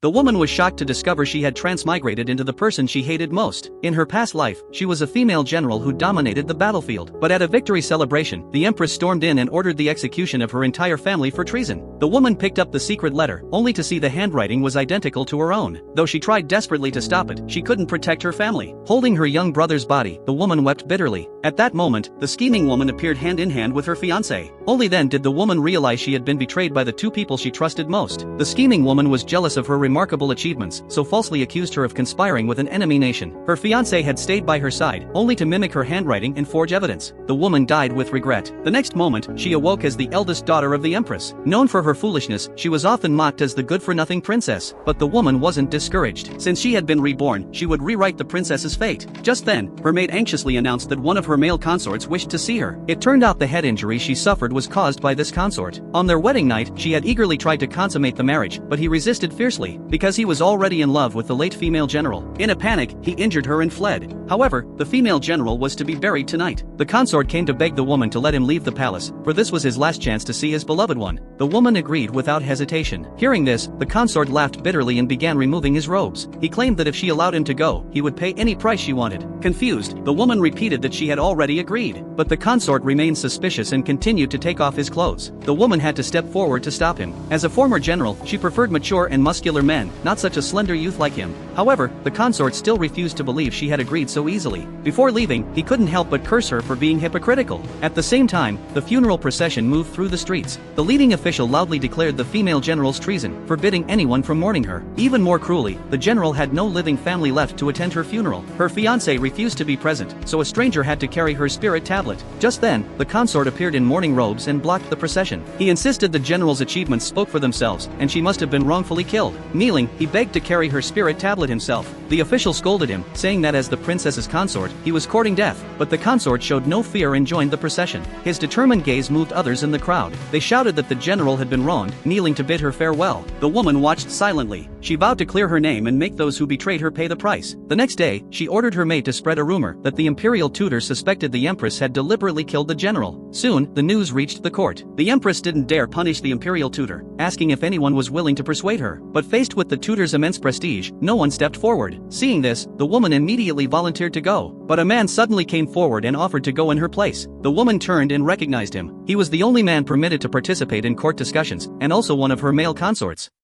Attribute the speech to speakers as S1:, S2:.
S1: The woman was shocked to discover she had transmigrated into the person she hated most. In her past life, she was a female general who dominated the battlefield. But at a victory celebration, the empress stormed in and ordered the execution of her entire family for treason. The woman picked up the secret letter, only to see the handwriting was identical to her own. Though she tried desperately to stop it, she couldn't protect her family. Holding her young brother's body, the woman wept bitterly. At that moment, the scheming woman appeared hand in hand with her fiancé. Only then did the woman realize she had been betrayed by the two people she trusted most. The scheming woman was jealous of her remarkable achievements, so falsely accused her of conspiring with an enemy nation. Her fiancé had stayed by her side, only to mimic her handwriting and forge evidence. The woman died with regret. The next moment, she awoke as the eldest daughter of the empress. Known for her foolishness, she was often mocked as the good-for-nothing princess. But the woman wasn't discouraged. Since she had been reborn, she would rewrite the princess's fate. Just then, her maid anxiously announced that one of her male consorts wished to see her. It turned out the head injury she suffered was caused by this consort. On their wedding night, she had eagerly tried to consummate the marriage, but he resisted fiercely, because he was already in love with the late female general. In a panic, he injured her and fled. However, the female general was to be buried tonight. The consort came to beg the woman to let him leave the palace, for this was his last chance to see his beloved one. The woman agreed without hesitation. Hearing this, the consort laughed bitterly and began removing his robes. He claimed that if she allowed him to go, he would pay any price she wanted. Confused, the woman repeated that she had already agreed. But the consort remained suspicious and continued to take off his clothes. The woman had to step forward to stop him. As a former general, she preferred mature and muscular men, not such a slender youth like him. However, the consort still refused to believe she had agreed so easily. Before leaving, he couldn't help but curse her for being hypocritical. At the same time, the funeral procession moved through the streets. The leading official loudly declared the female general's treason, forbidding anyone from mourning her. Even more cruelly, the general had no living family left to attend her funeral. Her fiancé refused to be present, so a stranger had to carry her spirit tablet. Just then, the consort appeared in mourning robes and blocked the procession. He insisted the general's achievements spoke for themselves, and she must have been wrongfully killed. Kneeling, he begged to carry her spirit tablet himself. The official scolded him, saying that as the princess's consort, he was courting death. But the consort showed no fear and joined the procession. His determined gaze moved others in the crowd. They shouted that the general had been wronged, kneeling to bid her farewell. The woman watched silently. She vowed to clear her name and make those who betrayed her pay the price. The next day, she ordered her maid to spread a rumor that the imperial tutor suspected the empress had deliberately killed the general. Soon, the news reached the court. The empress didn't dare punish the imperial tutor, asking if anyone was willing to persuade her. But faced with the tutor's immense prestige, no one stepped forward. Seeing this, the woman immediately volunteered to go. But a man suddenly came forward and offered to go in her place. The woman turned and recognized him. He was the only man permitted to participate in court discussions, and also one of her male consorts.